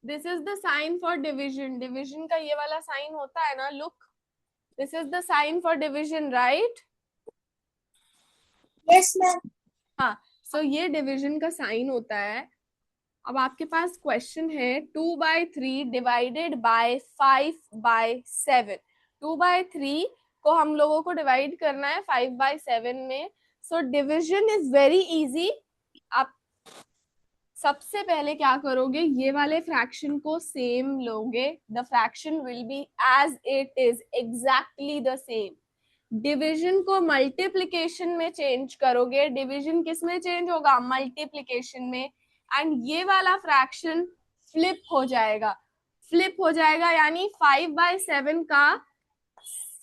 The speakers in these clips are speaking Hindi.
This is the sign for division, division का ये वाला साइन होता है ना, look, this is the sign for division, right? Yes ma'am. हाँ, सो ये डिविजन का साइन होता है। अब आपके पास क्वेश्चन है 2/3 डिवाइडेड बाय 5/7। 2/3 को हम लोगों को डिवाइड करना है 5/7 में। सो डिविजन इज वेरी इजी। आप सबसे पहले क्या करोगे, ये वाले फ्रैक्शन को सेम लोगे, the fraction will be as it is, exactly the same. Division को मल्टीप्लिकेशन में चेंज करोगे, डिवीजन किस में चेंज होगा, मल्टीप्लिकेशन में, एंड ये वाला फ्रैक्शन फ्लिप हो जाएगा। फ्लिप हो जाएगा यानी 5/7 का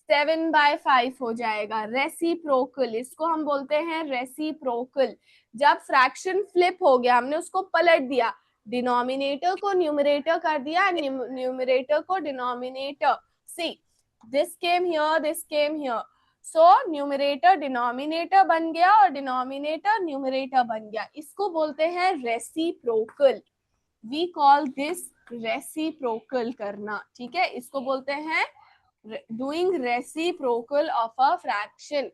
7/5 हो जाएगा, रेसिप्रोकल, इसको हम बोलते हैं रेसिप्रोकल। जब फ्रैक्शन फ्लिप हो गया, हमने उसको पलट दिया, डिनोमिनेटर को न्यूमरेटर कर दिया, न्यूमरेटर को denominator, see this came here, this came here, so numerator denominator बन गया और डिनोमिनेटर न्यूमरेटर बन गया, इसको बोलते हैं reciprocal. We call this reciprocal करना, ठीक है, इसको बोलते हैं doing reciprocal of a fraction.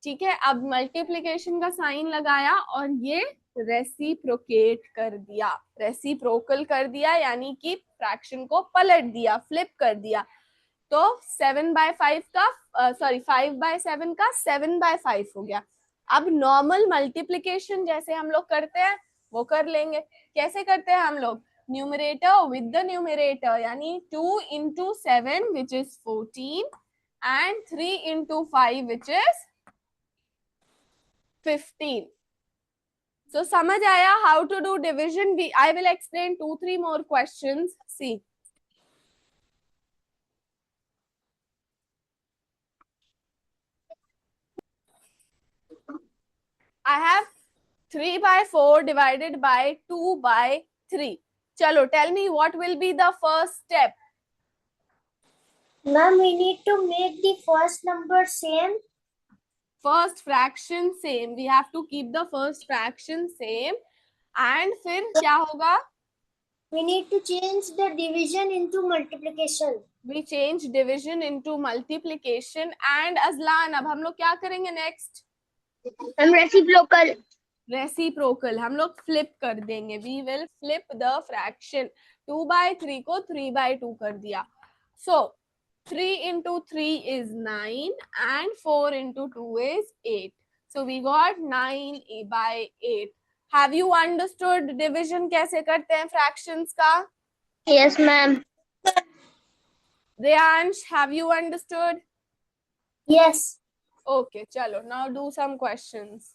ठीक है, अब मल्टीप्लिकेशन का साइन लगाया और ये रेसिप्रोकेट कर दिया, रेसिप्रोकल कर दिया, यानी कि फ्रैक्शन को पलट दिया, फ्लिप कर दिया। तो 7/5 का सॉरी 5/7 का 7/5 हो गया। अब नॉर्मल मल्टीप्लिकेशन जैसे हम लोग करते हैं वो कर लेंगे। कैसे करते हैं हम लोग, न्यूमरेटर विद द न्यूमरेटर, यानी 2 into 7 which is 14 and 3 into 5 which is 15. So समझ आया how to do division? I will explain 2-3 more questions. See, I have 3/4 divided by 2/3. Chalo, tell me what will be the first step. Ma'am, we need to make the first number same. First fraction same. We have to keep the first fraction same. And फिर क्या होगा? We need to change the division into multiplication. We change division into multiplication. And Azlan, अब हम लोग क्या करेंगे next? हम रेसिप्रोकल। रेसिप्रोकल हम लोग फ्लिप कर देंगे, we will flip the fraction. 2/3 को 3/2 कर दिया। सो 3 into 3 is 9 and 4 into 2 is 8. So we got 9/8. Have you understood division कैसे करते हैं fractions का? Yes, ma'am. Reyansh, have you understood? Yes. Okay, chalo, now do some questions.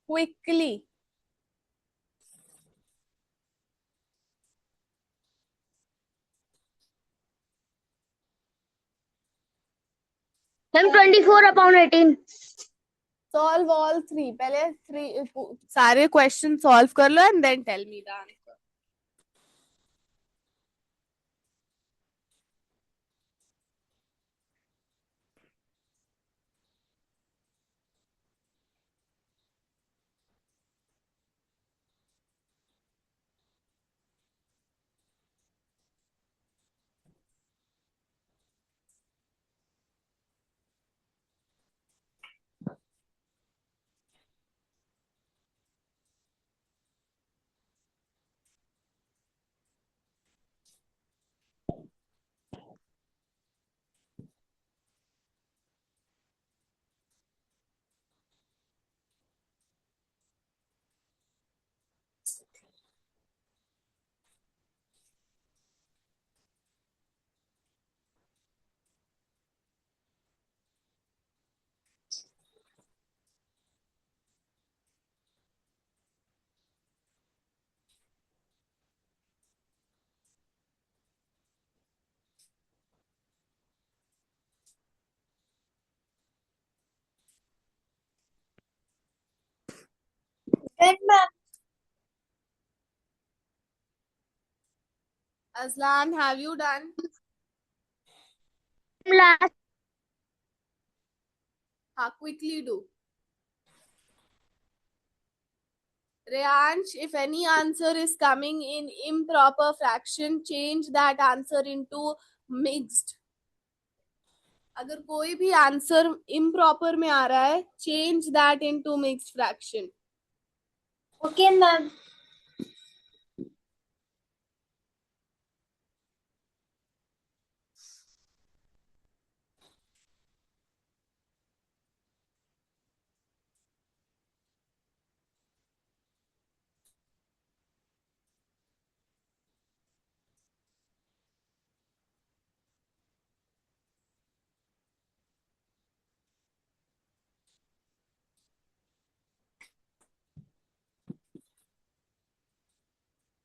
Quickly. Ma'am, 24/18. Solve all three. पहले सारे क्वेश्चन सॉल्व कर लो and then tell me the answer. Then ma'am. Aslan, have you done? Last. Quickly do. Reyansh, if any answer is coming in improper fraction, change that answer into mixed. अगर कोई भी आंसर improper में आ रहा है, change that into mixed fraction. Okay, ma'am.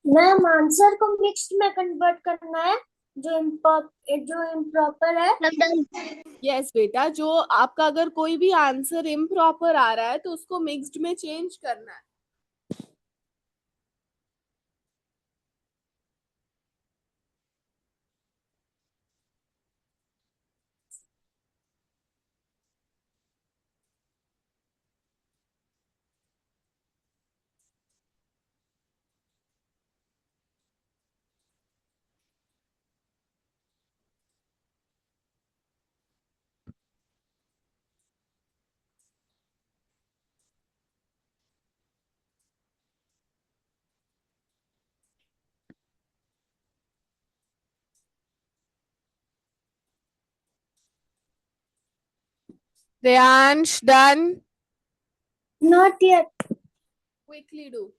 Ma'am answer को मिक्स्ड में कन्वर्ट करना है जो इम्प्रॉपर है। यस बेटा, जो आपका अगर कोई भी आंसर इम्प्रॉपर आ रहा है तो उसको मिक्स्ड में चेंज करना है. Reyansh, done? Not yet. Quickly do.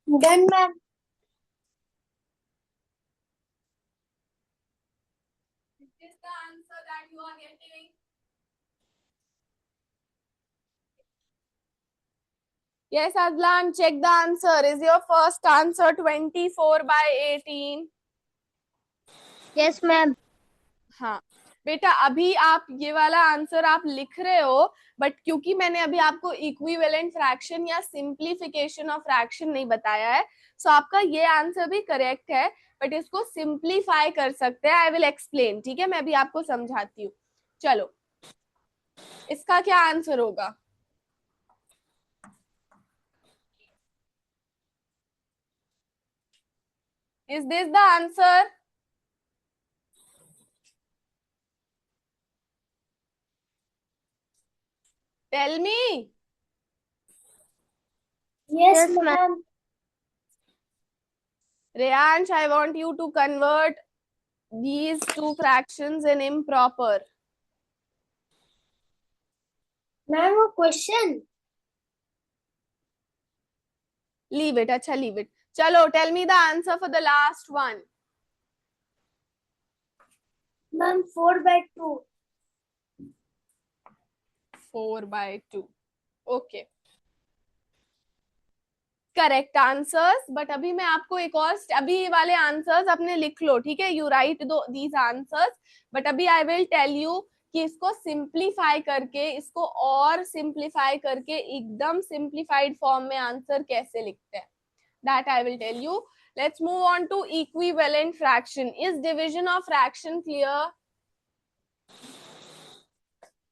Done, ma'am. Is this the answer that you are getting? Yes, Aslan, check the answer. Is your first answer 24/18? Yes, ma'am. हाँ बेटा, अभी आप ये वाला आंसर आप लिख रहे हो, बट क्योंकि मैंने अभी आपको इक्विवेलेंट फ्रैक्शन या सिंप्लीफिकेशन ऑफ फ्रैक्शन नहीं बताया है, सो आपका ये आंसर भी करेक्ट है, बट इसको सिंप्लीफाई कर सकते हैं. I will explain. ठीक है, मैं अभी आपको समझाती हूँ. चलो, इसका क्या आंसर होगा? Is this the answer? Tell me. Yes, ma'am. Reyansh, I want you to convert these two fractions in improper. Ma'am, a question. Leave it. Acha, leave it. Chalo, tell me the answer for the last one. Ma'am, 4/2. 4/2. Okay. Correct answers. But अभी मैं आपको एक और, अभी ये वाले आंसर्स अपने लिख लो. ठीक है, you right these answers, but अभी आई विल टेल यू कि इसको सिंप्लीफाई करके, इसको और सिंप्लीफाई करके एकदम सिंप्लीफाइड फॉर्म में आंसर कैसे लिखते हैं, that I will tell you. Let's move on to equivalent fraction. Is division of fraction clear?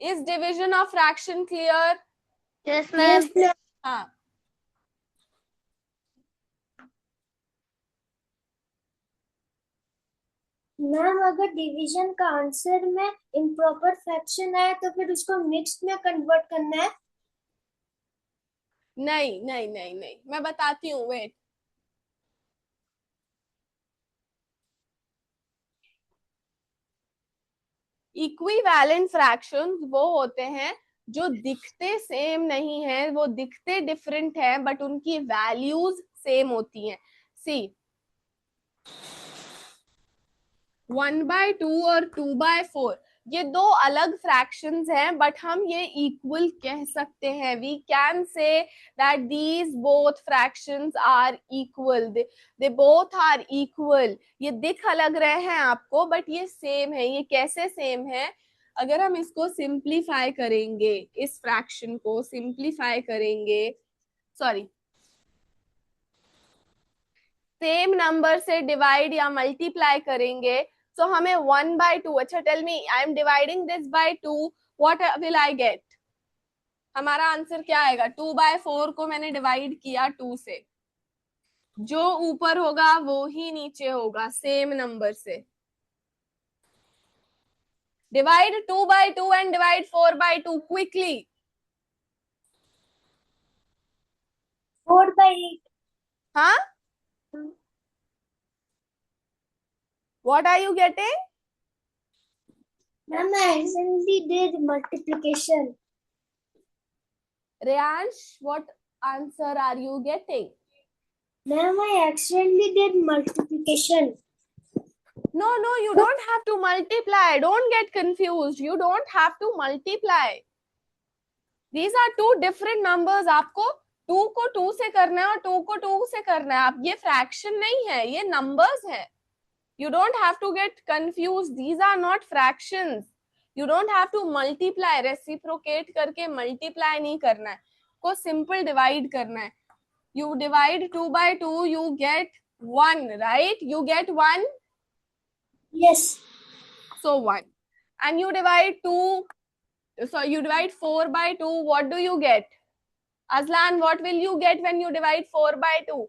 Is division of fraction clear? Yes, ma'am. हाँ. मैम, अगर डिवीजन का आंसर में इम्प्रॉपर फ्रैक्शन है तो फिर उसको मिक्स्ड में कन्वर्ट करना है. नहीं नहीं नहीं नहीं, मैं बताती हूँ, वेट। इक्विवेलेंट फ्रैक्शंस वो होते हैं जो दिखते सेम नहीं है, वो दिखते डिफरेंट है, बट उनकी वैल्यूज सेम होती हैं। सी, 1/2 और 2/4 ये दो अलग फ्रैक्शंस हैं, बट हम ये इक्वल कह सकते हैं। We can say that these both fractions are equal, they both are equal. ये दिख अलग रहे हैं आपको, बट ये सेम है। ये कैसे सेम है? अगर हम इसको सिंप्लीफाई करेंगे, इस फ्रैक्शन को सिंप्लीफाई करेंगे, सॉरी, सेम नंबर से डिवाइड या मल्टीप्लाई करेंगे, तो हमें 1/2, अच्छा tell me, I am dividing this by 2, what will I get? हमारा आंसर क्या आएगा? 2/4 को मैंने डिवाइड किया 2 से, जो ऊपर होगा वो ही नीचे होगा, सेम नंबर से। Divide 2/2 and divide 4/2 quickly. 4/8. हाँ, what are you getting? Ma'am, I accidentally did multiplication. Reyansh, what answer are you getting? Ma'am, I accidentally did multiplication. No, you don't have to multiply. Don't get confused. You don't have to multiply. These are two different numbers. आपको 2 को 2 से करना है और 2 को 2 से करना है। आप, ये फ्रैक्शन नहीं है, ये नंबर्स है। You don't have to get confused. These are not fractions. You don't have to multiply. Reciprocate करके multiply नहीं करना है, को simple divide करना है। You divide 2/2, you get 1, right? You get 1. Yes. So 1. And you divide 2, so you divide 4/2, what do you get? Aslan, what will you get when you divide 4/2?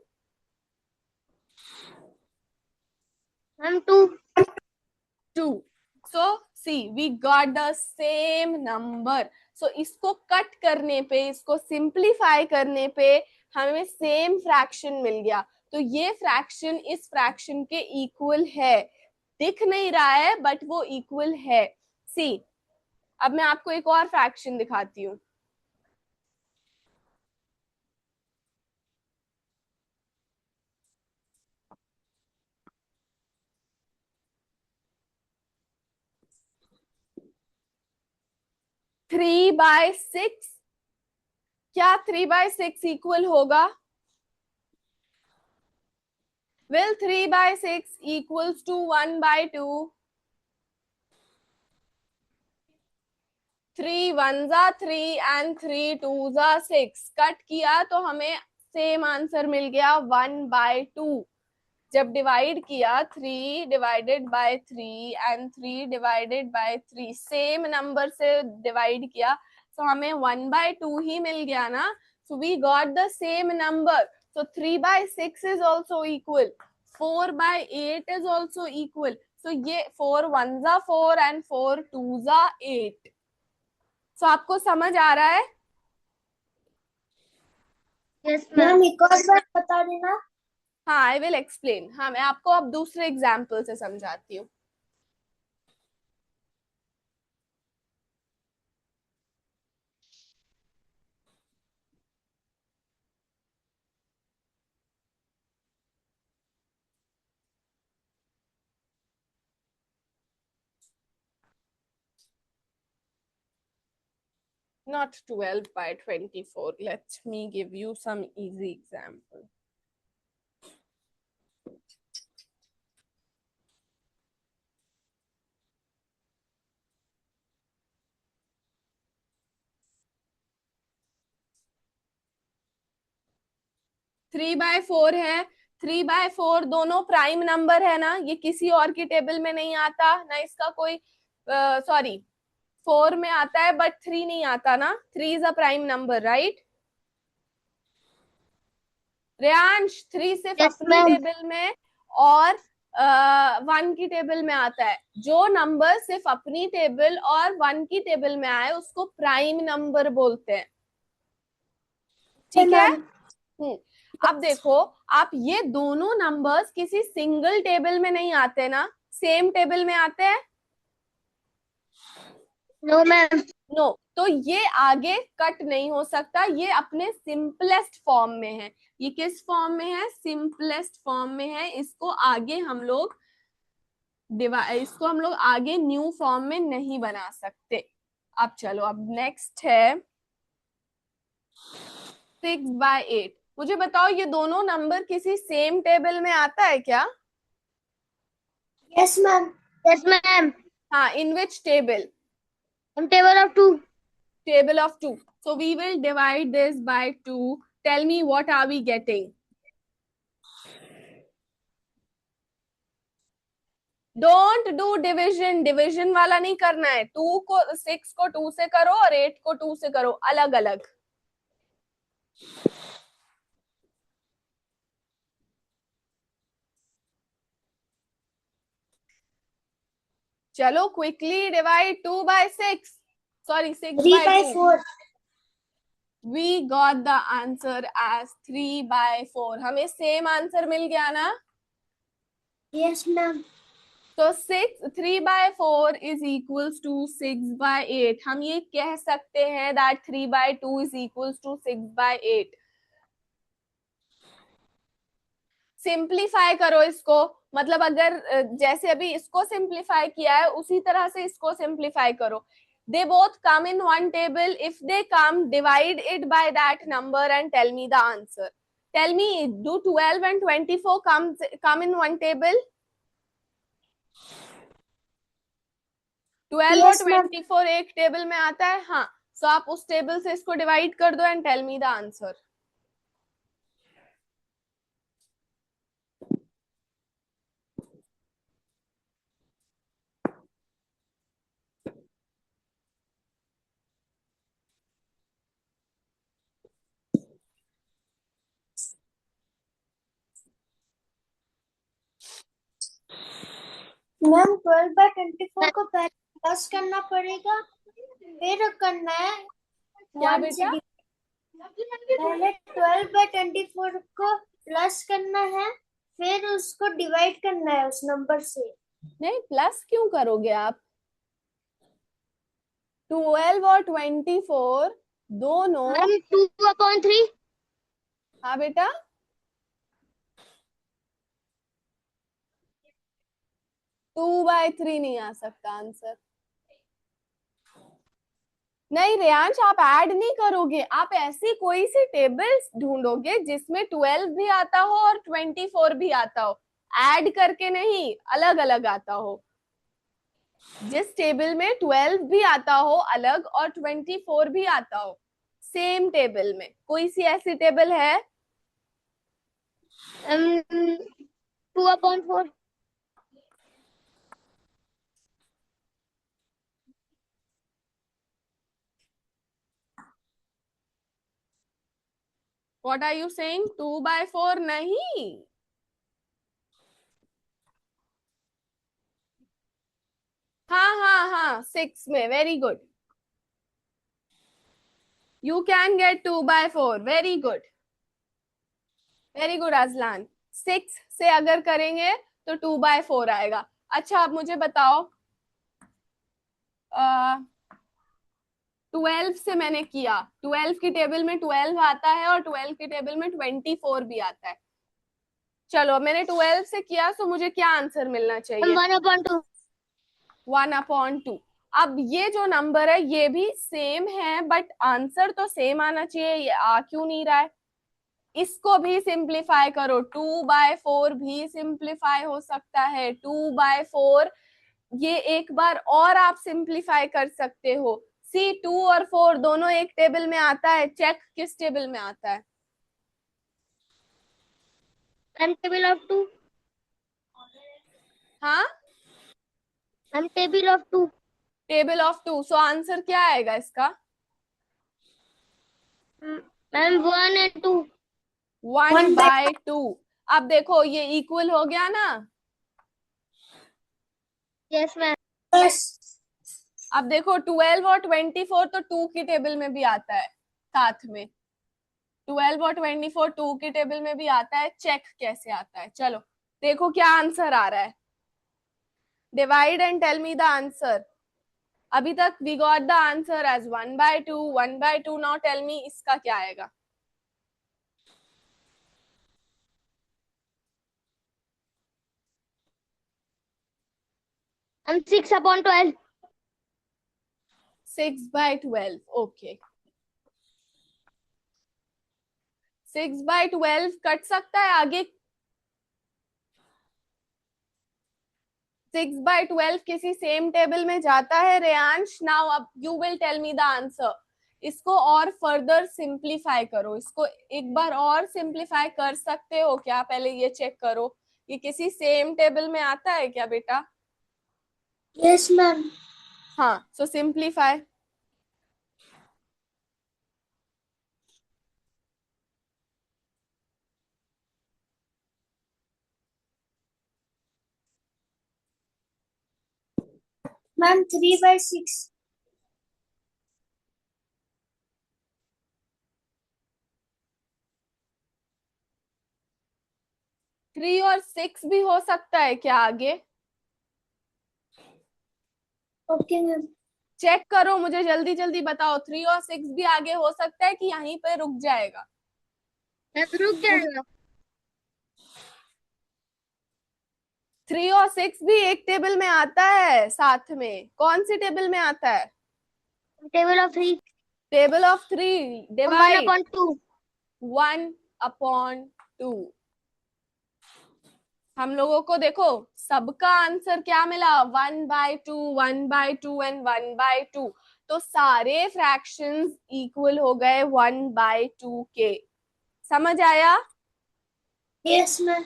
Ma'am, 2. 2. So see, we got the same number. So इसको कट करने पे, इसको सिंप्लीफाई करने पे हमें सेम फ्रैक्शन मिल गया। तो ये फ्रैक्शन इस फ्रैक्शन के इक्वल है। दिख नहीं रहा है, बट वो इक्वल है। सी, अब मैं आपको एक और फ्रैक्शन दिखाती हूँ। थ्री बाय सिक्स, क्या 3/6 इक्वल होगा? Will 3/6 equals to 1/2? 3 1s are 3 and 3 2s are 6। Cut किया तो हमें सेम आंसर मिल गया 1/2। जब डिवाइड किया 3 divided by 3 and 3 divided by 3, same number से डिवाइड किया, तो हमें 1/2 ही मिल गया ना। So we got the same number. So 3/6 is also equal. 4/8 is also equal. So ये 4 1s are 4 and 4 2s are 8. So आपको समझ आ रहा है? Yes, ma'am. एक और बार बता देना। हाँ, आई विल एक्सप्लेन। हाँ, मैं आपको अब दूसरे एग्जाम्पल से समझाती हूँ। Not 12/24. Let me give you some easy example. Three by four है। 3/4 दोनों प्राइम नंबर है ना, ये किसी और की टेबल में नहीं आता ना, इसका कोई, सॉरी, 4 में आता है बट 3 नहीं आता ना। 3 is a prime number, right? Reyansh, 3 सिर्फ Yes, अपनी ma'am. टेबल में और 1 की टेबल में आता है। जो नंबर सिर्फ अपनी टेबल और 1 की टेबल में आए उसको प्राइम नंबर बोलते हैं। ठीक है। अब देखो, आप ये दोनों नंबर्स किसी सिंगल टेबल में नहीं आते ना, सेम टेबल में आते हैं। No ma'am. नो, तो ये आगे कट नहीं हो सकता, ये अपने सिंपलेस्ट फॉर्म में है। ये किस फॉर्म में है? सिंपलेस्ट फॉर्म में है। इसको हम लोग आगे न्यू फॉर्म में नहीं बना सकते। अब चलो, अब नेक्स्ट है 6/8। मुझे बताओ, ये दोनों नंबर किसी सेम टेबल में आता है क्या? Yes ma'am. Yes ma'am. हाँ, in which table? Table of two. Table of 2. So we will divide this by 2. Tell me, what are we getting? Don't do division. Division वाला नहीं करना है। 6 को 2 से करो और 8 को 2 से करो, अलग अलग। चलो, quickly divide 2 by 6. Sorry, 6 3 by by 2. 4. We got the answer as 3/4. हमें सेम आंसर मिल गया ना? Yes ma'am. तो 3/4 is equals to 6/8. हम ये कह सकते हैं that 3/2 is equals to 6/8. Simplify करो इसको, मतलब अगर जैसे अभी इसको सिंप्लीफाई किया है उसी तरह से इसको सिंप्लीफाई करो। They both come in one table. If they come, divide it by that number and tell me the answer. Tell me, do 12 and 24 come in one table? 12 और Yes, ma'am. 24 एक टेबल में आता है। हाँ, सो आप उस टेबल से इसको डिवाइड कर दो and tell me the answer. Ma'am 12/24 को पहले प्लस करना पड़ेगा, फिर करना है क्या 1 से बेटा? पहले 12/24 को प्लस करना है, फिर उसको डिवाइड करना है उस नंबर से। नहीं, प्लस क्यों करोगे आप? 12 और 24 दोनों। मैम 2/3। हाँ बेटा, 2/3 नहीं आ सकता आंसर। नहीं रेयांश, आप ऐड नहीं करोगे, आप ऐसी कोई सी टेबल ढूंढोगे जिसमें 12 भी आता हो और 24 भी आता हो। ऐड करके नहीं, अलग अलग आता हो। जिस टेबल में 12 भी आता हो अलग और 24 भी आता हो सेम टेबल में, कोई सी ऐसी टेबल है? 2/4। What are you saying? 2/4 नहीं। हाँ हाँ हाँ, 6 में। Very good, you can get 2/4। Very good, very good Azlan. 6 से अगर करेंगे तो 2/4 आएगा। अच्छा, अब मुझे बताओ, 12 से मैंने किया, 12 की टेबल में 12 आता है और 12 की टेबल में 24 भी आता है। चलो, मैंने 12 से किया, तो मुझे क्या आंसर मिलना चाहिए? 1/2। 1/2। अब ये जो नंबर है ये भी सेम है, बट आंसर तो सेम आना चाहिए, ये आ क्यों नहीं रहा है? इसको भी सिंप्लीफाई करो। 2/4 भी सिंप्लीफाई हो सकता है। 2/4 ये एक बार और आप सिंप्लीफाई कर सकते हो। सी, 2 और 4 दोनों एक टेबल में आता है, चेक किस टेबल में आता है? Table of 2। हाँ, table of 2। Table of 2। So answer क्या आएगा इसका? Ma'am 1 and 2। 1/2। अब देखो, ये इक्वल हो गया ना? Yes ma'am. यस। अब देखो, 12 और 24 तो 2 की टेबल में भी आता है साथ में। 12 और 24 2 की टेबल में भी आता है, चेक कैसे आता है। चलो देखो क्या आंसर आ रहा है, divide and tell me the answer. अभी तक we got the answer as 1/2 1/2। Now tell me इसका क्या आएगा। हम 6/12। 6/12, ओके। 6/12 कट सकता है आगे। 6/12 किसी सेम टेबल में जाता है रेयांश। नाउ अब you will tell me the answer. इसको और फर्दर सिंप्लीफाई करो, इसको एक बार और सिंप्लीफाई कर सकते हो क्या, पहले ये चेक करो। ये किसी सेम टेबल में आता है क्या बेटा? Yes ma'am. हाँ, सो सिंप्लीफाई। मैम 3/6। 3 और 6 भी हो सकता है क्या आगे? Okay ma'am. चेक करो, मुझे जल्दी जल्दी बताओ। 3 और 6 भी आगे हो सकता है कि यहीं पे रुक जाएगा? रुक जाएगा। 3 और 6 भी एक टेबल में आता है साथ में। कौन सी टेबल में आता है? Table of 3। Table of 3। One divide upon two 1/2। हम लोगों को देखो सबका आंसर क्या मिला, 1/2 1/2 एंड 1/2। तो सारे फ्रैक्शंस इक्वल हो गए 1/2 के। समझ आया? Yes ma'am.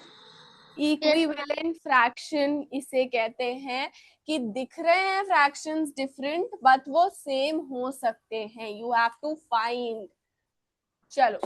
इक्विवेलेंट फ्रैक्शन इसे कहते हैं कि दिख रहे हैं फ्रैक्शंस डिफरेंट बट वो सेम हो सकते हैं। You have to find. चलो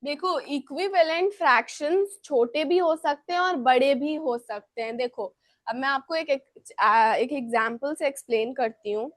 देखो, इक्विवेलेंट फ्रैक्शंस छोटे भी हो सकते हैं और बड़े भी हो सकते हैं। देखो अब मैं आपको एक एग्जांपल से एक्सप्लेन करती हूँ।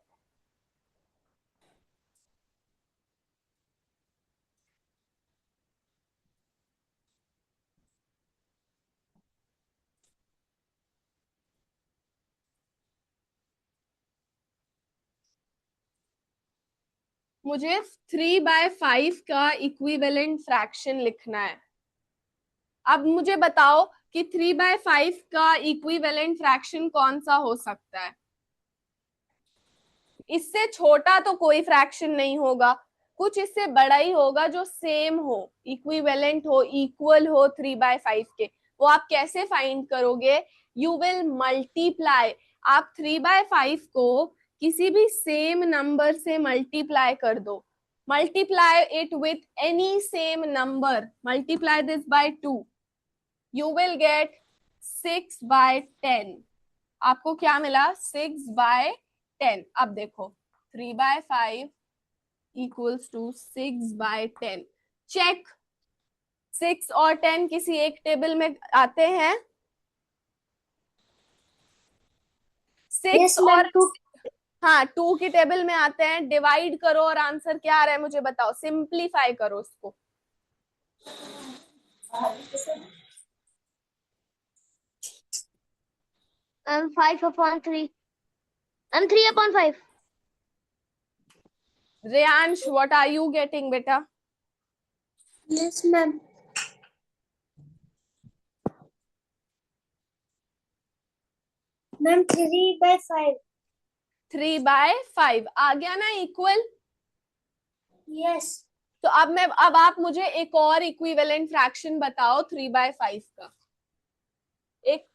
मुझे 3/5 का इक्विवेलेंट फ्रैक्शन लिखना है। अब मुझे बताओ कि 3/5 का इक्विवेलेंट फ्रैक्शन कौन सा हो सकता है? इससे छोटा तो कोई फ्रैक्शन नहीं होगा, कुछ इससे बड़ा ही होगा जो सेम हो, इक्विवेलेंट हो, इक्वल हो 3/5 के। वो आप कैसे फाइंड करोगे? You will multiply. आप 3/5 को किसी भी सेम नंबर से मल्टीप्लाई कर दो। Multiply it with any same number, multiply this by 2, you will get 6/10। आपको क्या मिला? 6/10। अब देखो 3/5 इक्वल्स टू 6/10। चेक, 6 और 10 किसी एक टेबल में आते हैं? Yes 6 ma'am. और हाँ 2 की टेबल में आते हैं। डिवाइड करो और आंसर क्या आ रहा है मुझे बताओ, सिंप्लीफाई करो उसको। 5/3। 3/5। Reyansh, what are you getting बेटा? Yes ma'am. मैम 3/5। 3/5 आ गया ना इक्वल? यस। तो अब आप मुझे एक और इक्विवेलेंट फ्रैक्शन बताओ 3/5 का। एक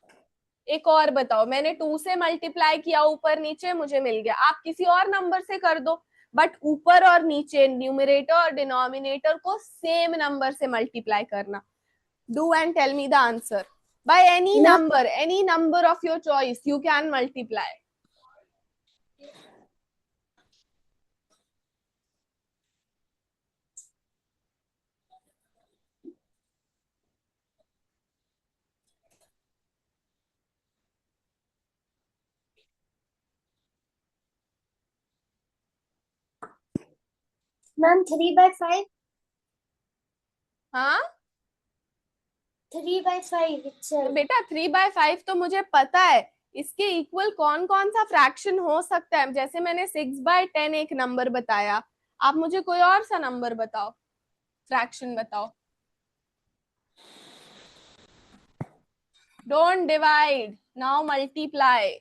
एक और बताओ, मैंने 2 से मल्टीप्लाई किया ऊपर नीचे, मुझे मिल गया। आप किसी और नंबर से कर दो, बट ऊपर और नीचे न्यूमरेटर और डिनोमिनेटर को सेम नंबर से मल्टीप्लाई करना। Do and tell me the answer. By any number of your choice you can multiply. Ma'am 3/5। हाँ, 3/5 तो itself। बेटा 3/5 तो मुझे पता है, इसके इक्वल कौन कौन सा फ्रैक्शन हो सकता है? जैसे मैंने 6/10 एक नंबर बताया, आप मुझे कोई और सा नंबर बताओ, फ्रैक्शन बताओ। Don't divide, now multiply.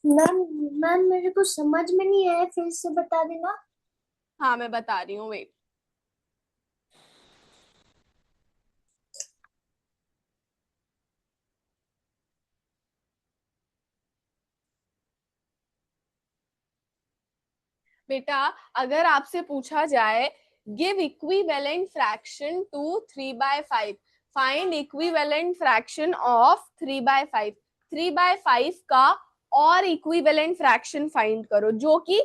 Ma'am ma'am मेरे को समझ में नहीं आया, फिर से बता देना। हाँ मैं बता रही हूँ, वेट। बेटा अगर आपसे पूछा जाए give equivalent fraction to 3/5, find equivalent fraction of 3/5, 3/5 का और इक्विवेलेंट फ्रैक्शन फाइंड करो जो कि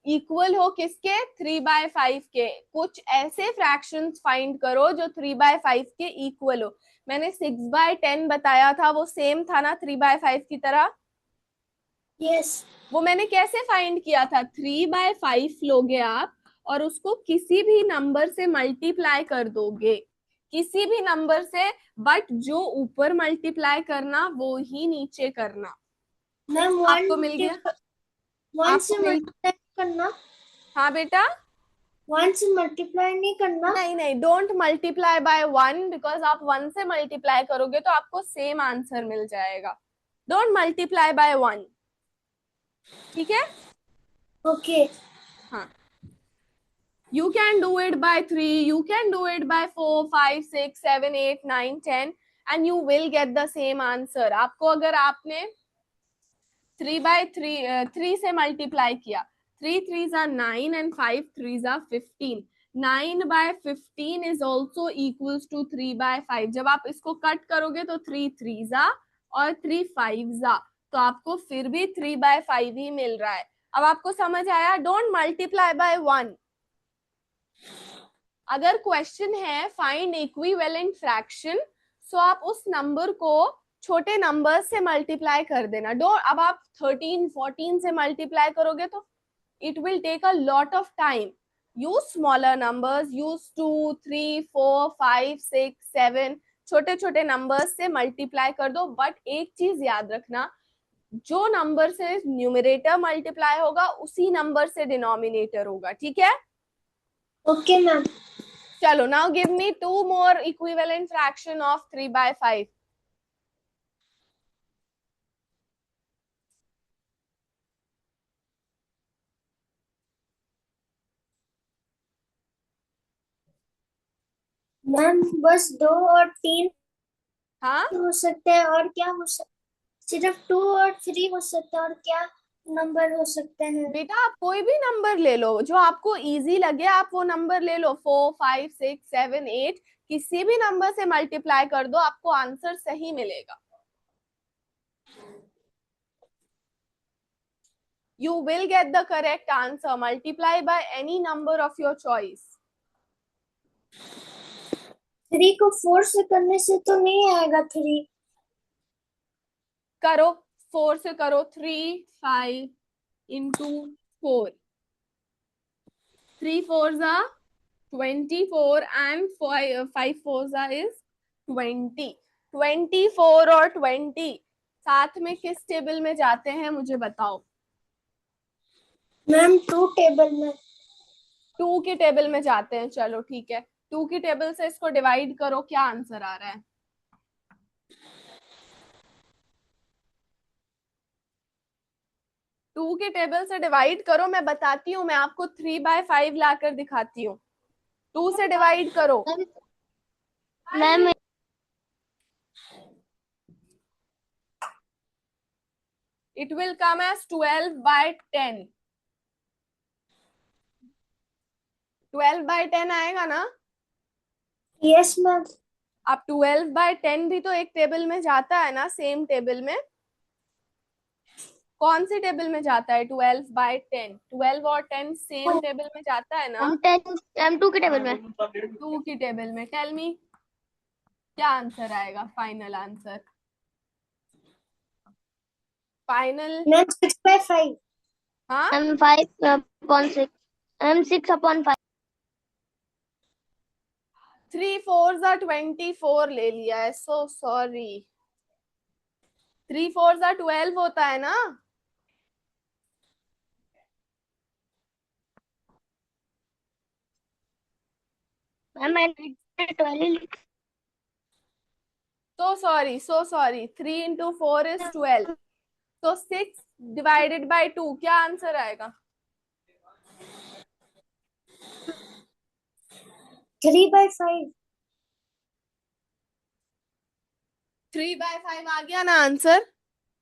इक्वल हो किसके? 3/5 के। कुछ ऐसे फ्रैक्शंस फाइंड करो जो 3/5 के इक्वल हो। मैंने 6/10 बताया था, वो सेम था ना 3/5 की तरह? यस। वो मैंने कैसे फाइंड किया था? 3/5 लोगे आप और उसको किसी भी नंबर से मल्टीप्लाई कर दोगे, किसी भी नंबर से, बट जो ऊपर मल्टीप्लाई करना वो ही नीचे करना। मैम आपको मिल गया? वन आपको से मिल मल्टीप्लाई करना। हाँ बेटा। 1 से मल्टीप्लाई नहीं करना। नहीं नहीं, डोंट मल्टीप्लाई बाय 1, बिकॉज आप 1 से मल्टीप्लाई करोगे तो आपको सेम आंसर मिल जाएगा। डोंट मल्टीप्लाई बाय 1, ठीक है? ओके। हाँ, you can do it by 3, you can do it by 4, 5, 6, 7, 8, 9, 10 and you will get the same answer. आपको अगर आपने 3 से मल्टीप्लाई किया, 3 3s are 9 and 5 3s are 15, 9/15 is also equals to 3/5। जब आप इसको कट करोगे तो 3 3s are और 3 5s are, तो आपको फिर भी 3/5 ही मिल रहा है। अब आपको समझ आया? Don't multiply by 1। अगर क्वेश्चन है फाइंड इक्विवेलेंट फ्रैक्शन, सो आप उस नंबर को छोटे नंबर से मल्टीप्लाई कर देना। डो अब आप 13 14 से मल्टीप्लाई करोगे तो it will take a lot of time. Use smaller numbers, use 2 3 4 5 6 7, छोटे छोटे नंबर्स से मल्टीप्लाई कर दो। बट एक चीज याद रखना, जो नंबर से न्यूमरेटर मल्टीप्लाई होगा उसी नंबर से डिनोमिनेटर होगा, ठीक है? Okay ma'am. चलो, now give me 2 more equivalent fraction of 3/5. Ma'am बस 2 और 3 हाँ हो सकते हैं, और क्या हो सकता? सिर्फ 2 और 3 हो सकता है, और क्या नंबर हो सकते हैं? बेटा, आप कोई भी नंबर ले लो जो आपको इजी लगे, आप वो नंबर ले लो। 4 5 6 7 8, किसी भी नंबर से मल्टीप्लाई कर दो, आपको आंसर सही मिलेगा। You will get the correct answer. Multiply by any number of your choice. 3 को 4 से करने से तो नहीं आएगा 3। करो, 4 से करो। 3 5 into 4, 3 4s are 24 and 5 4s are is 20। 24 और 20 साथ में किस टेबल में जाते हैं मुझे बताओ? मैम 2 टेबल में। 2 के टेबल में जाते हैं। चलो ठीक है, 2 की टेबल से इसको डिवाइड करो, क्या आंसर आ रहा है? टू की टेबल से डिवाइड करो, मैं बताती हूँ, मैं आपको 3/5 लाकर दिखाती हूँ। 2 से डिवाइड करो। Ma'am It will come as 12/10। 12/10 आएगा ना? Yes ma'am. अब 12/10 भी तो एक टेबल में जाता है ना, सेम टेबल में। कौन सी टेबल में जाता है 12/10? 12 और 10 सेम टेबल में जाता है ना? M2 के टेबल में। 2 की टेबल में। टेल मी, क्या आंसर आएगा? Final answer, final. मैम 6/5। हाँ, मैम 5/6। मैम 6/5। 3 4 24 ले लिया है, सो सॉरी। 3 4 12 होता है ना? मैम मैंने 12। So sorry, so sorry. 3 into 4 is 12। तो 6/2 क्या आंसर आएगा? 3/5। 3/5 आ गया ना आंसर?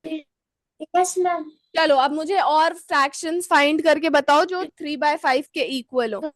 Yes ma'am. चलो अब मुझे और फ्रैक्शंस फाइंड करके बताओ जो 3/5 के इक्वल हो।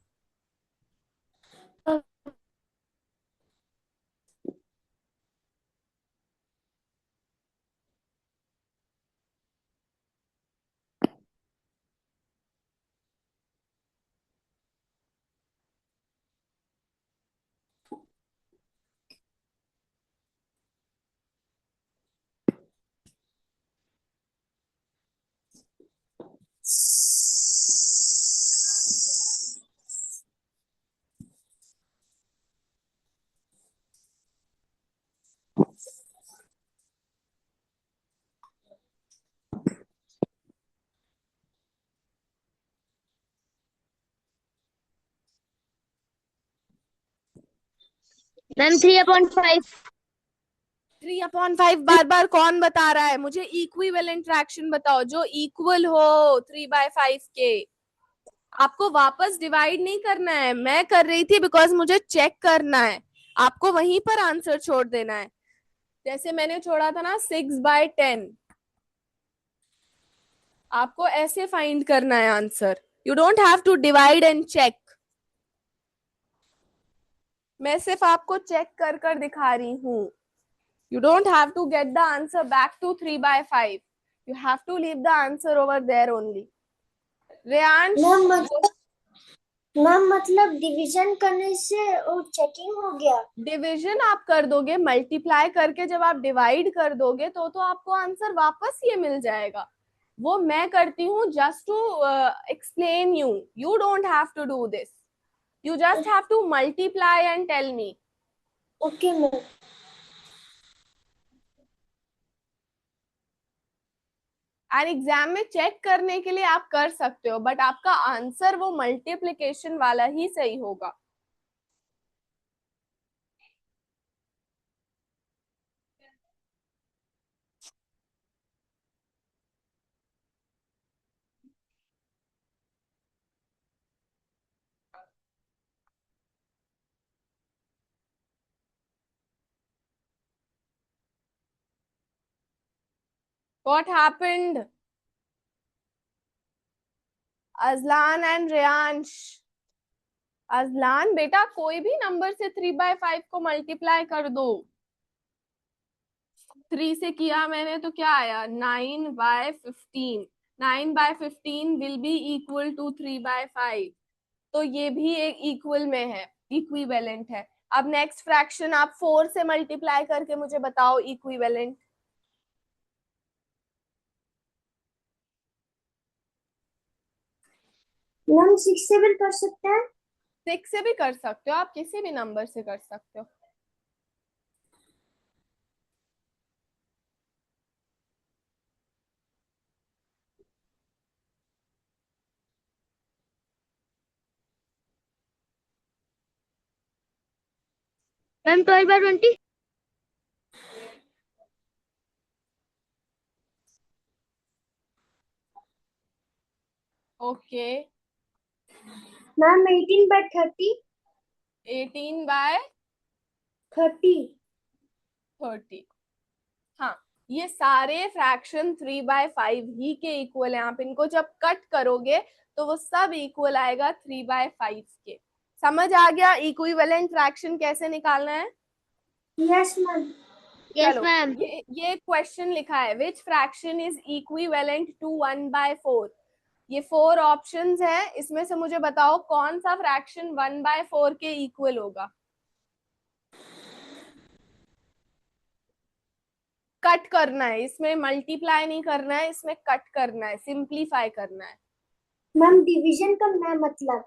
मैम 3/5। 3/5 बार बार कौन बता रहा है? मुझे इक्विवेलेंट फ्रैक्शन बताओ जो इक्वल हो 3/5 के। आपको वापस डिवाइड नहीं करना है, मैं कर रही थी बिकॉज मुझे चेक करना है। आपको वहीं पर आंसर छोड़ देना है, जैसे मैंने छोड़ा था ना 6/10। आपको ऐसे फाइंड करना है answer. You don't have to divide and check. मैं सिर्फ आपको चेक कर कर दिखा रही हूँ। You don't have to get the answer back to 3/5. You have to leave the answer over there only. Reyansh, ma'am मतलब डिवीजन करने से वो चेकिंग हो गया। डिवीजन आप कर दोगे, मल्टीप्लाई करके जब आप डिवाइड कर दोगे तो आपको आंसर वापस ये मिल जाएगा। वो मैं करती हूँ just to explain you. You don't have to do this. You just have to multiply and tell me. Okay ma'am. And exam में चेक करने के लिए आप कर सकते हो, बट आपका आंसर वो मल्टीप्लिकेशन वाला ही सही होगा। What happened? Azlan and Reyansh. Azlan बेटा, कोई भी नंबर से 3/5 को मल्टीप्लाई कर दो। 3 से किया मैंने तो क्या आया? 9/15। 9/15 विल बी इक्वल टू 3/5। तो ये भी एक इक्वल में है, इक्विवेलेंट है। अब नेक्स्ट फ्रैक्शन आप 4 से मल्टीप्लाई करके मुझे बताओ इक्विवेलेंट। मैम 6 से भी कर सकते हैं। 6 से भी कर सकते हो, आप किसी भी नंबर से कर सकते हो। मैम 12/20। Okay, ma'am 18/30। 18/30। 30। हाँ, ये सारे फ्रैक्शन 3/5 ही के इक्वल है। आप इनको जब कट करोगे तो वो सब इक्वल आएगा 3/5 के। समझ आ गया इक्विवेलेंट फ्रैक्शन कैसे निकालना है? Yes ma'am. यस चलो, मैम। ये क्वेश्चन लिखा है, which fraction is equivalent to 1/4। ये 4 ऑप्शंस है, इसमें से मुझे बताओ कौन सा फ्रैक्शन 1/4 के इक्वल होगा। कट करना है, इसमें मल्टीप्लाई नहीं करना है, इसमें कट करना है, सिंप्लीफाई करना है। मैम डिवीजन करना है मतलब।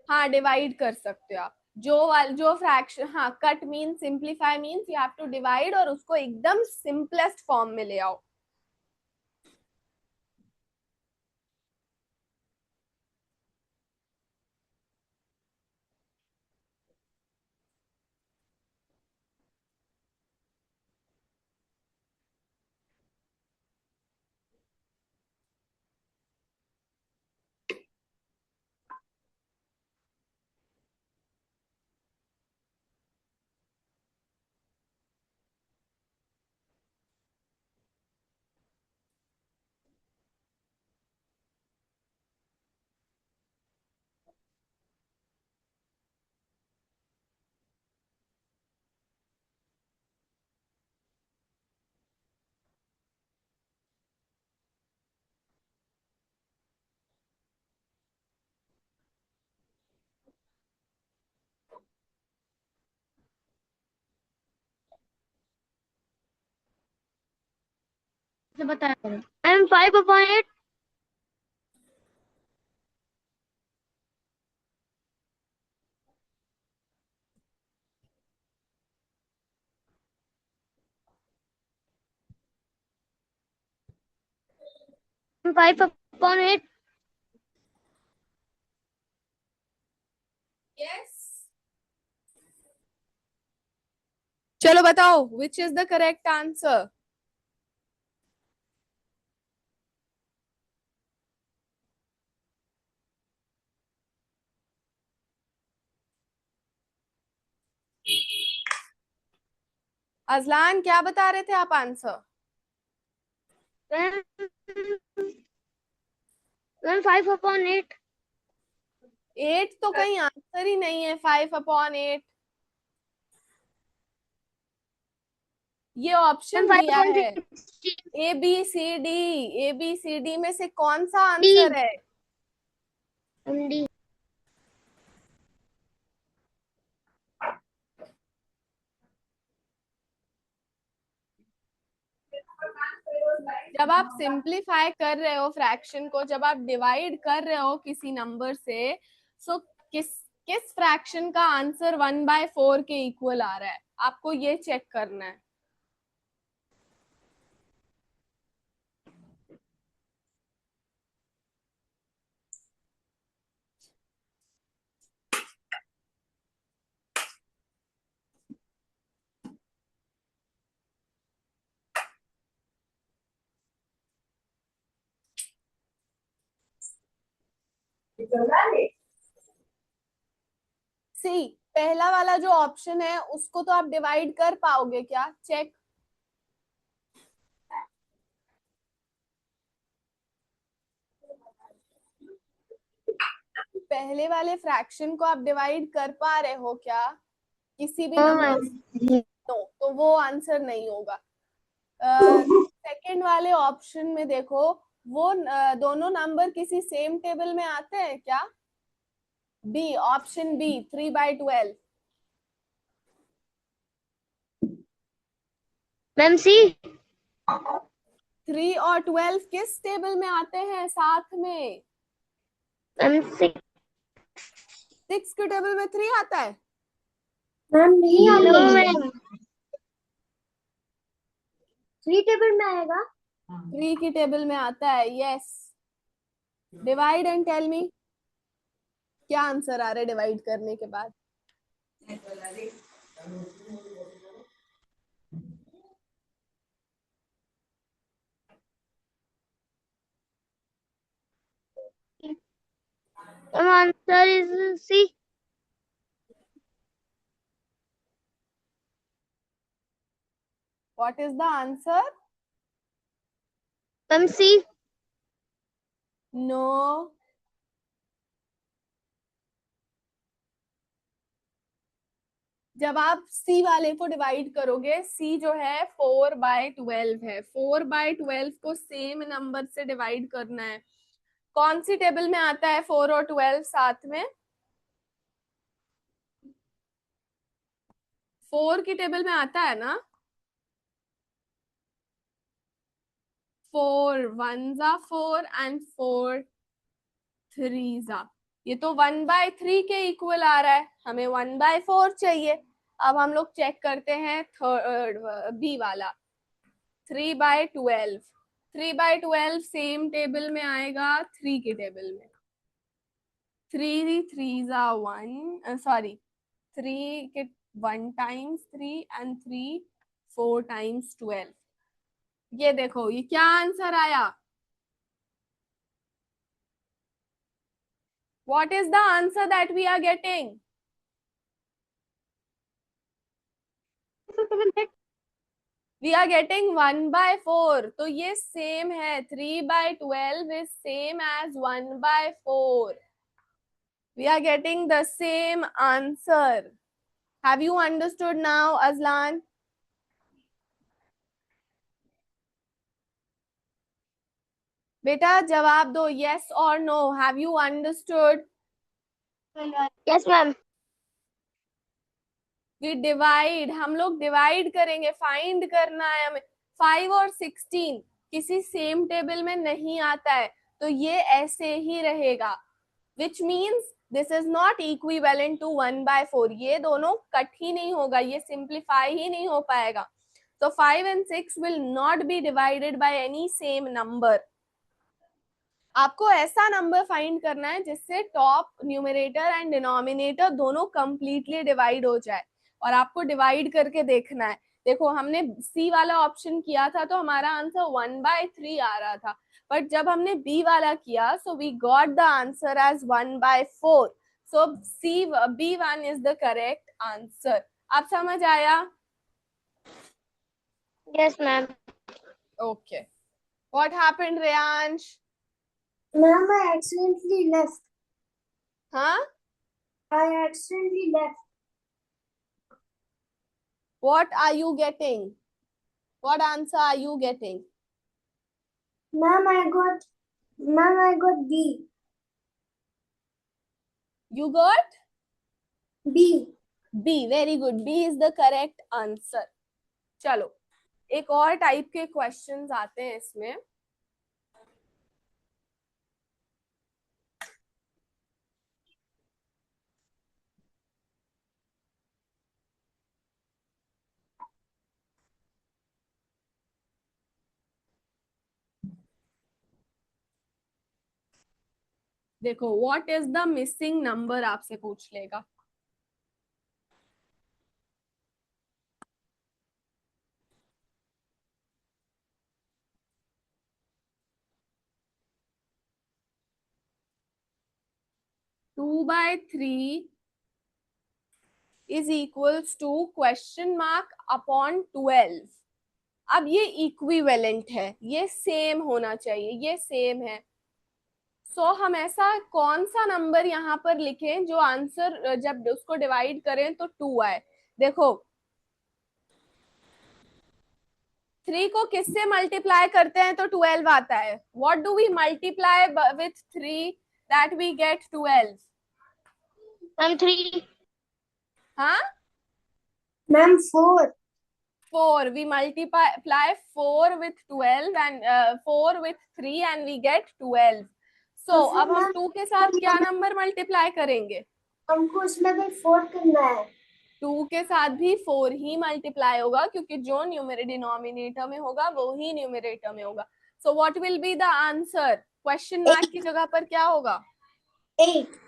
हाँ, डिवाइड कर सकते हो आप। जो फ्रैक्शन, हाँ, cut mean simplify means you have to divide और उसको एकदम सिंपलेस्ट फॉर्म में ले आओ। बताया मैम 5/8। 5/8। यस, चलो बताओ which is the correct answer. Azlan, क्या बता रहे थे आप आंसर? मैम 5/8। 8 तो कहीं आंसर ही नहीं है, 5/8। ये ऑप्शन मैम दिया है 5/60। ABCD। ABCD में से कौन सा डी। आंसर है? डी। जब आप सिंप्लीफाई कर रहे हो फ्रैक्शन को, जब आप डिवाइड कर रहे हो किसी नंबर से, सो किस किस फ्रैक्शन का आंसर 1/4 के इक्वल आ रहा है, आपको ये चेक करना है। सी, पहला वाला जो ऑप्शन है उसको तो आप डिवाइड कर पाओगे क्या? चेक। पहले वाले फ्रैक्शन को आप डिवाइड कर पा रहे हो क्या किसी भी नंबर से? नो, तो वो आंसर नहीं होगा। सेकंड वाले ऑप्शन में देखो, वो दोनों नंबर किसी सेम टेबल में आते हैं क्या? B, option B, 3/12। Ma'am C. 3 और 12 किस टेबल में आते हैं साथ में? मैम 6। 6 के टेबल में 3 आता है? मैम नहीं आता है। 3 टेबल में आएगा। 3 की टेबल में आता है, yes. Divide and tell me, क्या आंसर आ रहा है डिवाइड करने के बाद? Answer is C. What is the answer? C. No. जब आप सी वाले को डिवाइड करोगे, सी जो है 4/12 है, 4/12 को सेम नंबर से डिवाइड करना है। कौन सी टेबल में आता है 4 और 12 साथ में? 4 की टेबल में आता है ना? 4 1 जा 4 एंड 4 3 जा, ये तो 1/3 के इक्वल आ रहा है, हमें 1/4 चाहिए। अब हम लोग चेक करते हैं थर्ड बी वाला, 3/12, 3/12 सेम टेबल में आएगा 3 की टेबल में। 3 3 जा 1, सॉरी 3 के 1 टाइम्स 3 एंड 3 4 टाइम्स 12। ये देखो ये क्या आंसर आया? What is the answer that we are getting? We are getting 1/4, तो ये सेम है, 3/12 is same as 1/4. We are getting the same answer. Have you understood now, Azlan? बेटा जवाब दो, yes or no. Have you understood? Yes, ma'am. We divide, हम लोग डिवाइड करेंगे, फाइंड करना है हमें। 5 और 16 किसी सेम टेबल में नहीं आता है, तो ये ऐसे ही रहेगा, which means this is not equivalent to 1/4। ये दोनों कट ही नहीं होगा, ये सिंप्लीफाई ही नहीं हो पाएगा। तो 5 and 6 will not be divided by any same number. आपको ऐसा नंबर फाइंड करना है जिससे टॉप न्यूमरेटर एंड डिनोमिनेटर दोनों कंप्लीटली डिवाइड हो जाए, और आपको डिवाइड करके देखना है। देखो हमने सी वाला ऑप्शन किया था तो हमारा आंसर 1/3 आ रहा था, बट जब हमने बी वाला किया so we got the answer as 1/4। So C B1 is the correct answer. आप समझ आया? Yes, ma'am. Okay, what happened Reyansh? Ma'am, I accidentally left. हाँ, I accidentally left. what are you getting? What answer are you getting? Ma'am, I got B. You got B. B. Very good. B is the correct answer. चलो एक और टाइप के क्वेश्चंस आते हैं इसमें। देखो what is the missing number आपसे पूछ लेगा। Two by three is equals to question mark upon 12। अब ये इक्विवेलेंट है, ये सेम होना चाहिए, ये सेम है। सो हम ऐसा कौन सा नंबर यहाँ पर लिखें जो आंसर जब उसको डिवाइड करें तो 2 आए। देखो 3 को किससे मल्टीप्लाई करते हैं तो 12 आता है। What do we multiply with 3 that we get 12? Ma'am, 3. हाँ, Ma'am, 4. 4, we multiply 4 with 12 and 4 with 3 and we get 12. So तो फिर अब हम 2 के साथ क्या नंबर मल्टीप्लाई करेंगे? हमको उसमें भी 4 करना है। 2 के साथ भी 4 ही मल्टीप्लाई होगा, क्योंकि जो डिनोमिनेटर में होगा वो ही न्यूमरेटर में होगा। So what will be the answer? Question mark की जगह पर क्या होगा? 8.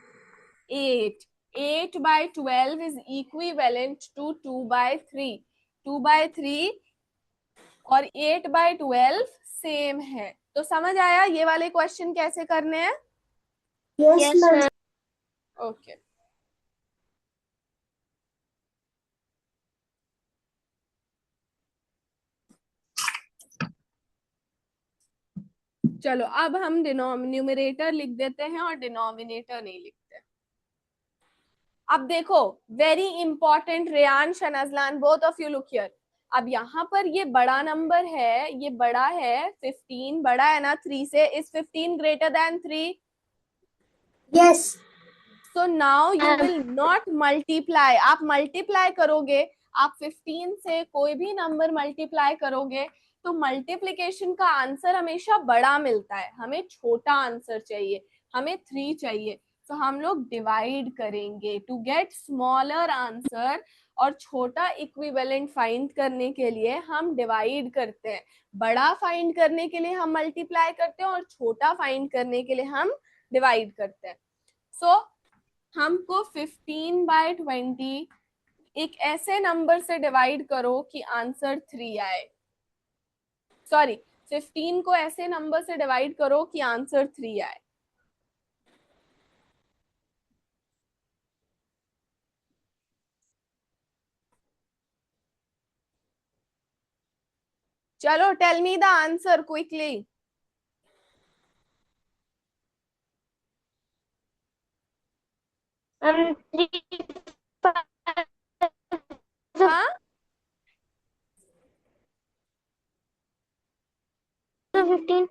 8. 8/12 is equivalent to 2/3. 2/3 और 8/12 सेम है। तो समझ आया ये वाले क्वेश्चन कैसे करने हैं? Yes, ma'am. ओके चलो अब हम न्यूमरेटर लिख देते हैं और डिनोमिनेटर नहीं लिखते। अब देखो वेरी इंपॉर्टेंट, रेयान शनजलान both of you look here. अब यहाँ पर ये बड़ा नंबर है, ये बड़ा है 15, बड़ा है ना 3 से। Is 15 greater than 3? Yes so now you will not multiply. आप मल्टीप्लाई करोगे, आप 15 से कोई भी नंबर मल्टीप्लाई करोगे तो मल्टीप्लिकेशन का आंसर हमेशा बड़ा मिलता है, हमें छोटा आंसर चाहिए, हमें 3 चाहिए। तो हम लोग डिवाइड करेंगे टू गेट स्मॉलर आंसर, और छोटा इक्विवेलेंट फाइंड करने के लिए हम डिवाइड करते हैं। बड़ा फाइंड करने के लिए हम मल्टीप्लाई करते हैं और छोटा फाइंड करने के लिए हम डिवाइड करते हैं। सो हमको 15/20 एक ऐसे नंबर से डिवाइड करो कि आंसर 3 आए। सॉरी, 15 को ऐसे नंबर से डिवाइड करो कि आंसर 3 आए। चलो tell me the answer quickly. Ma'am 3 हाँ, 15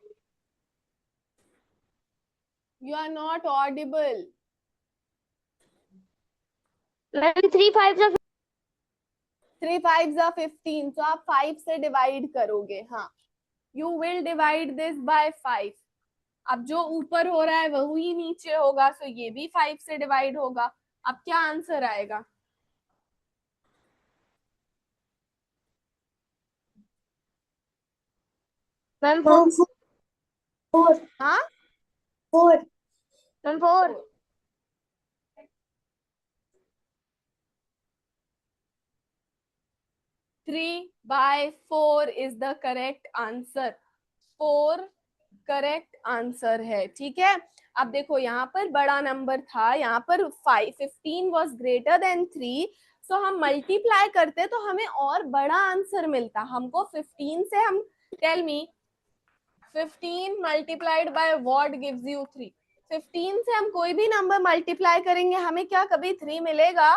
you are not audible. Ma'am 3 5 3 5 15, तो आप 5 से डिवाइड करोगे। हाँ, you will divide this by 5। अब जो ऊपर हो रहा है वही नीचे होगा, तो ये भी 5 से डिवाइड होगा। अब क्या आंसर आएगा? मैम 4 हाँ 4 ma'am 4 3/4 is the correct answer. 4 correct answer है, ठीक है। अब देखो यहाँ पर बड़ा नंबर था, यहाँ पर 15 वॉज ग्रेटर देन 3। सो हम मल्टीप्लाई करते तो हमें और बड़ा आंसर मिलता। हमको 15 से हम, tell me, 15 multiplied by what gives you 3? 15 से हम कोई भी नंबर मल्टीप्लाई करेंगे, हमें क्या कभी 3 मिलेगा?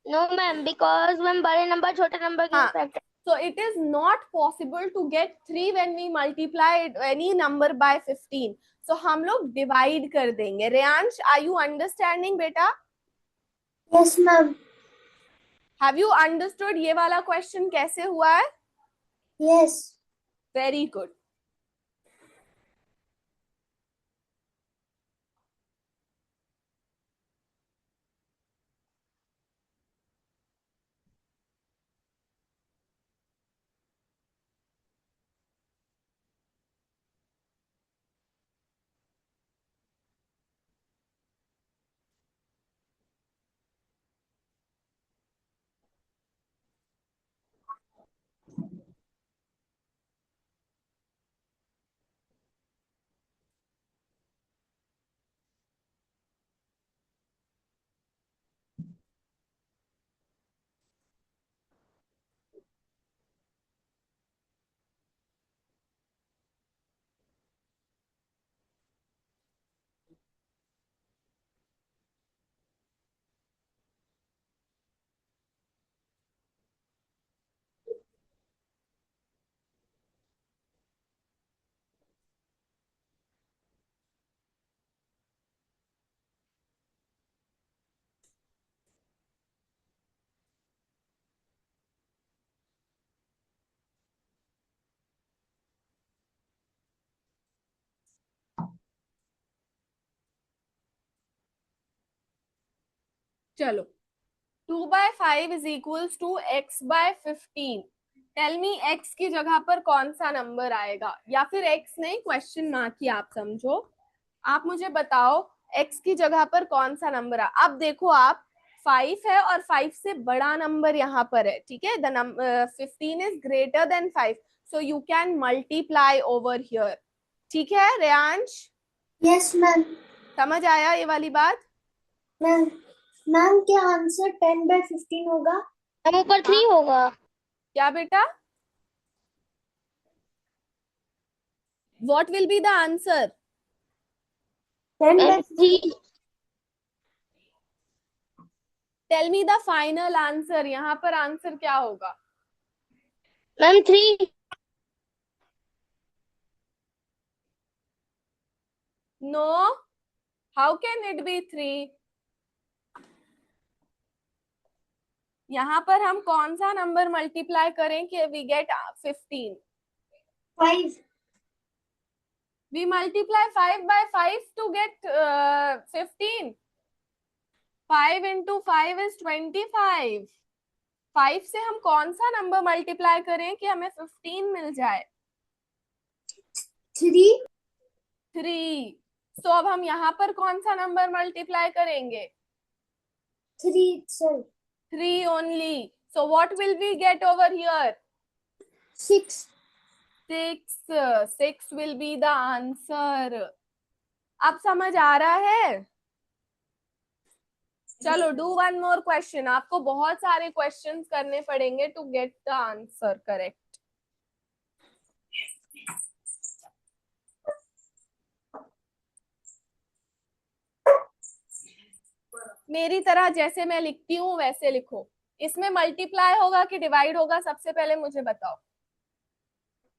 नो मैम, बिकॉज मैम बड़े नंबर छोटे नंबर के हाँ, effect. so it is not possible to get 3 when we multiply any number by 15. So हम लोग डिवाइड कर देंगे। रेयांश, are you understanding बेटा? Yes ma'am. Have you understood ये वाला क्वेश्चन कैसे हुआ है? Yes very good. चलो 2/5 is equals to x/15। Tell me x की जगह पर कौन सा नंबर आएगा, या फिर x नहीं, क्वेश्चन मार्क की आप समझो। आप मुझे बताओ x की जगह पर कौन सा नंबर है। अब देखो आप, 5 है और 5 से बड़ा नंबर यहाँ पर है, ठीक है। The number 15 is greater than 5, so you can multiply over here. ठीक है रेयांश? Yes ma'am. समझ आया ये वाली बात? मैम मैम क्या आंसर 10/15 होगा? हम ऊपर 3 होगा। क्या बेटा? What will be the answer? 10/15। 3। Tell me the final answer. यहाँ पर आंसर क्या होगा? Ma'am 3। No. How can it be 3? यहाँ पर हम कौन सा नंबर मल्टीप्लाई करें कि we get 15? 5। We multiply 5 by 5 to get 15. 5 into 5 is 25. 5 से हम कौन सा नंबर मल्टीप्लाई करें कि हमें 15 मिल जाए? 3। 3. तो अब हम यहाँ पर कौन सा नंबर मल्टीप्लाई करेंगे? 3 sir. 3 only. So what will we get over here? 6। 6. 6 will be the answer. अब समझ आ रहा है? चलो डू वन मोर क्वेश्चन. आपको बहुत सारे क्वेश्चंस करने पड़ेंगे to get the answer correct. मेरी तरह जैसे मैं लिखती हूँ वैसे लिखो. इसमें मल्टीप्लाई होगा कि डिवाइड होगा, सबसे पहले मुझे बताओ.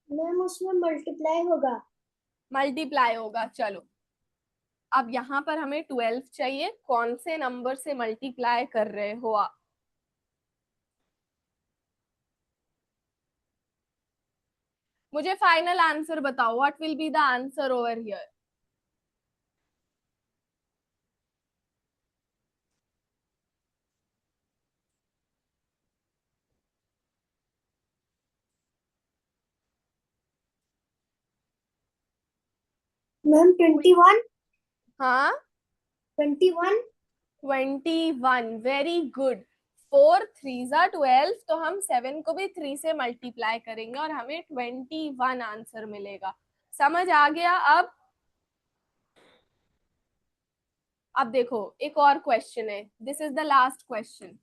मैम उसमें मल्टीप्लाई होगा। मल्टीप्लाई होगा. चलो अब यहाँ पर हमें 12 चाहिए. कौन से नंबर से मल्टीप्लाई कर रहे हो आप? मुझे फाइनल आंसर बताओ. What will be the answer over here? Ma'am 21। हाँ 21। 21. Very good. 4 3 12. तो हम 7 को भी 3 से मल्टीप्लाई करेंगे और हमें 21 आंसर मिलेगा. समझ आ गया? अब देखो एक और क्वेश्चन है. This is the last question.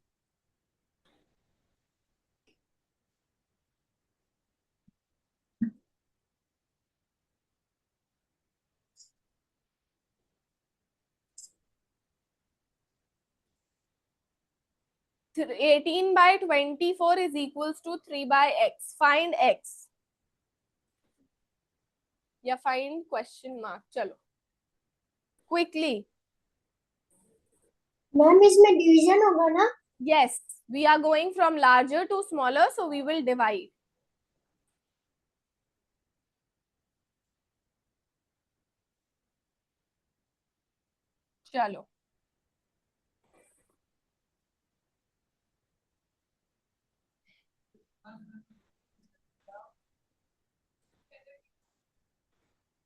तो 18/24 is equals to 3/x. Find x. या find question mark. चलो क्विकली. मैम इसमें डिवीजन होगा ना? Yes, we are going from larger to smaller, so we will divide. चलो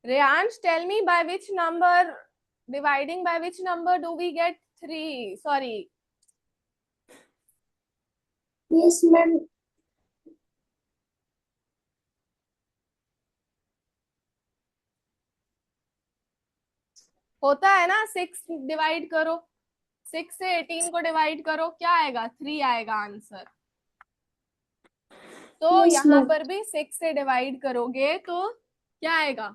Reyansh, tell me by which number, dividing by which number do we get 3? Sorry. Yes ma'am. होता है ना. 6 डिवाइड करो. 6 से 18 को डिवाइड करो. क्या आएगा? 3 आएगा आंसर. तो Yes, यहाँ ma'am. पर भी 6 से डिवाइड करोगे तो क्या आएगा?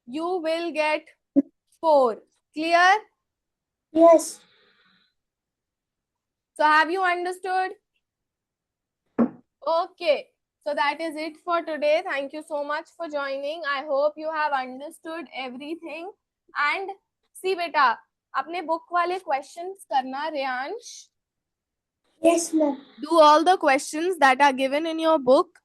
You will get 4. Clear? Yes. So have you understood? Okay. So that is it for today. Thank you so much for joining. I hope you have understood everything. And see beta, अपने book वाले questions करना Reyansh. Yes, ma'am. Do all the questions that are given in your book